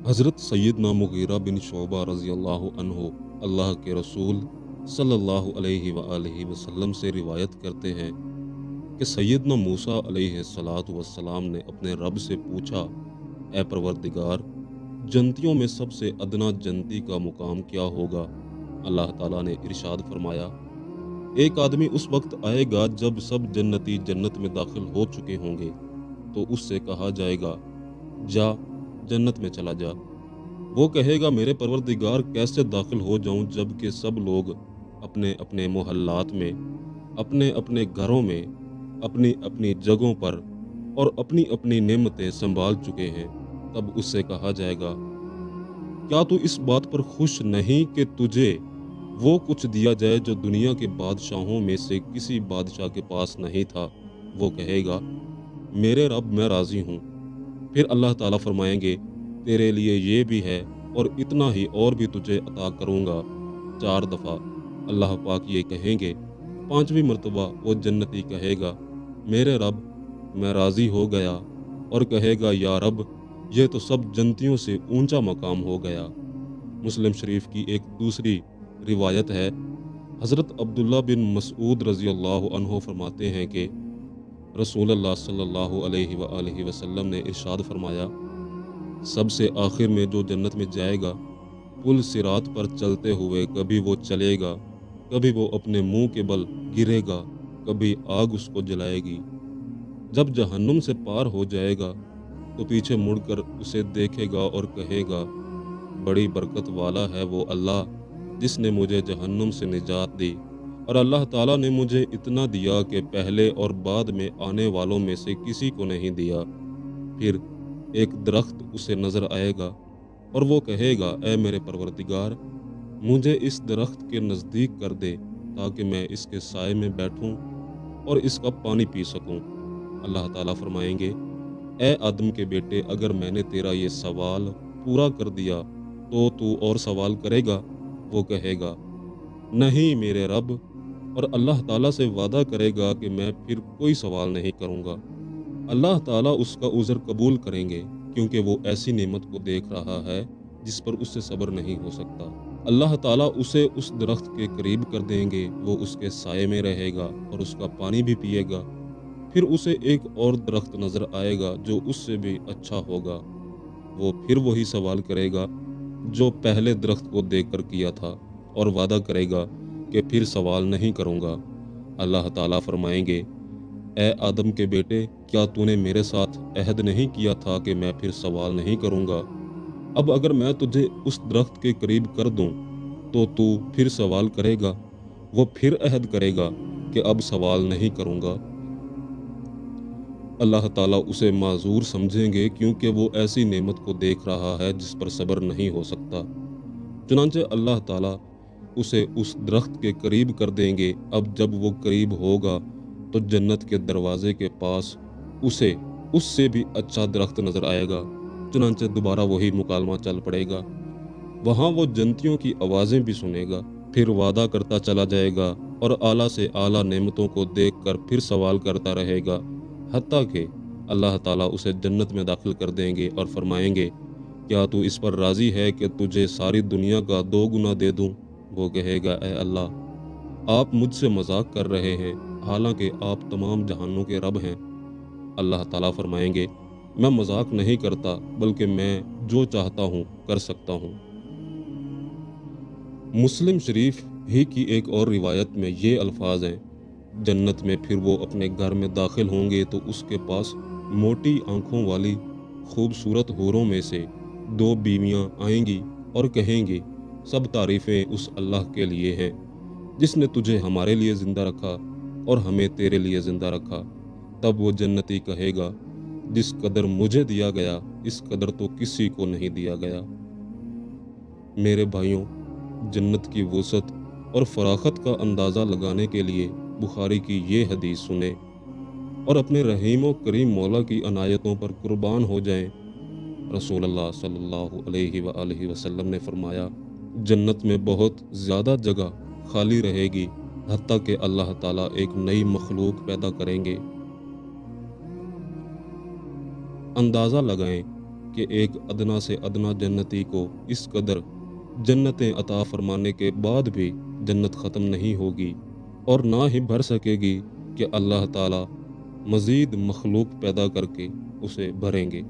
हज़रत सैयदना मुग़ीरा बिन शोबा रज़ी अल्लाह अन्हो अल्लाह के रसूल सल्लल्लाहु अलैहि वआलैहि वसल्लम से रिवायत करते हैं कि सैयदना मूसा अलैहिस्सलातु वस्सलाम ने अपने रब से पूछा, ए परवरदिगार, जन्नतियों में सबसे अदना जन्नती का मुकाम क्या होगा? अल्लाह ताला ने इरशाद फरमाया, एक आदमी उस वक्त आएगा जब सब जन्नती जन्नत में दाखिल हो चुके होंगे, तो उससे कहा जाएगा, जा जन्नत में चला जा। वो कहेगा, मेरे परवरदिगार, कैसे दाखिल हो जाऊं जबकि सब लोग अपने अपने मोहल्लात में, अपने अपने घरों में, अपनी अपनी जगहों पर और अपनी अपनी नेमतें संभाल चुके हैं। तब उससे कहा जाएगा, क्या तू इस बात पर खुश नहीं कि तुझे वो कुछ दिया जाए जो दुनिया के बादशाहों में से किसी बादशाह के पास नहीं था? वो कहेगा, मेरे रब, मैं राजी हूँ। फिर अल्लाह ताला फरमाएंगे, तेरे लिए ये भी है और इतना ही और भी तुझे अता करूँगा। 4 दफ़ा अल्लाह पाक ये कहेंगे। 5वीं मर्तबा वो जन्नती कहेगा, मेरे रब, मैं राज़ी हो गया, और कहेगा, या रब, ये तो सब जन्नतियों से ऊंचा मकाम हो गया। मुस्लिम शरीफ की एक दूसरी रिवायत है, हज़रत अब्दुल्ला बिन मसऊद रज़ी अल्लाह अन्हो फरमाते हैं कि रसूलुल्लाह सल्लल्लाहु अलैहि वआलैहि वसल्लम ने इरशाद फरमाया, सबसे आखिर में जो जन्नत में जाएगा, पुल सिरात पर चलते हुए कभी वो चलेगा, कभी वो अपने मुंह के बल गिरेगा, कभी आग उसको जलाएगी। जब जहन्नुम से पार हो जाएगा तो पीछे मुड़कर उसे देखेगा और कहेगा, बड़ी बरकत वाला है वो अल्लाह जिसने मुझे जहन्नुम से निजात दी, और अल्लाह ताला ने मुझे इतना दिया कि पहले और बाद में आने वालों में से किसी को नहीं दिया। फिर एक दरख्त उसे नजर आएगा और वो कहेगा, ए मेरे परवरदिगार, मुझे इस दरख्त के नज़दीक कर दे ताकि मैं इसके साए में बैठूं और इसका पानी पी सकूं। अल्लाह ताला फरमाएंगे, ए आदम के बेटे, अगर मैंने तेरा ये सवाल पूरा कर दिया तो तू और सवाल करेगा? वो कहेगा, नहीं मेरे रब, और अल्लाह ताला से वादा करेगा कि मैं फिर कोई सवाल नहीं करूँगा। अल्लाह ताला उसका उज़र कबूल करेंगे क्योंकि वो ऐसी नेमत को देख रहा है जिस पर उससे सब्र नहीं हो सकता। अल्लाह ताला उसे उस दरख्त के करीब कर देंगे, वो उसके साए में रहेगा और उसका पानी भी पिएगा। फिर उसे एक और दरख्त नज़र आएगा जो उससे भी अच्छा होगा। वो फिर वही सवाल करेगा जो पहले दरख्त को देखकर किया था, और वादा करेगा कि फिर सवाल नहीं करूँगा। अल्लाह ताला फरमाएंगे, ए आदम के बेटे, क्या तूने मेरे साथ अहद नहीं किया था कि मैं फिर सवाल नहीं करूँगा? अब अगर मैं तुझे उस दरख्त के करीब कर दूँ तो तू फिर सवाल करेगा? वो फिर अहद करेगा कि अब सवाल नहीं करूँगा। अल्लाह ताला उसे माज़ूर समझेंगे क्योंकि वो ऐसी नेमत को देख रहा है जिस पर सब्र नहीं हो सकता। चुनांचे अल्लाह ताला उसे उस दरख्त के करीब कर देंगे। अब जब वो करीब होगा तो जन्नत के दरवाजे के पास उसे उससे भी अच्छा दरख्त नजर आएगा। चुनांचे दोबारा वही मुकालमा चल पड़ेगा। वहाँ वो जन्नतियों की आवाज़ें भी सुनेगा। फिर वादा करता चला जाएगा और आला से आला नेमतों को देखकर फिर सवाल करता रहेगा, हत्ता कि अल्लाह ताला उसे जन्नत में दाखिल कर देंगे और फरमाएंगे, क्या तू इस पर राज़ी है कि तुझे सारी दुनिया का 2 गुना दे दूँ? वो कहेगा, ए अल्लाह, आप मुझसे मजाक कर रहे हैं, हालांकि आप तमाम जहानों के रब हैं। अल्लाह ताला फरमाएंगे, मैं मजाक नहीं करता, बल्कि मैं जो चाहता हूँ कर सकता हूँ। मुस्लिम शरीफ ही की एक और रिवायत में ये अल्फाज हैं, जन्नत में फिर वो अपने घर में दाखिल होंगे तो उसके पास मोटी आंखों वाली खूबसूरत हूरों में से 2 बीवियां आएंगी और कहेंगी, सब तारीफ़ें उस अल्लाह के लिए हैं जिसने तुझे हमारे लिए ज़िंदा रखा और हमें तेरे लिए ज़िंदा रखा। तब वो जन्नती कहेगा, जिस कदर मुझे दिया गया इस कदर तो किसी को नहीं दिया गया। मेरे भाइयों, जन्नत की वसअत और फराखत का अंदाज़ा लगाने के लिए बुखारी की ये हदीस सुने और अपने रहीम व करीम मौला की अनायतों पर कुर्बान हो जाएं। रसूलुल्लाह सल्लल्लाहु अलैहि वआलैहि वसल्लम ने फरमाया, जन्नत में बहुत ज़्यादा जगह खाली रहेगी, हत्ता कि अल्लाह ताला एक नई मखलूक पैदा करेंगे। अंदाज़ा लगाएं کہ ایک ادنا سے ادنا جنتی کو اس قدر جنتیں عطا فرمانے کے بعد بھی جنت ختم نہیں ہوگی اور نہ ہی بھر سکے گی کہ اللہ تعالیٰ مزید مخلوق پیدا کر کے اسے بھریں گے۔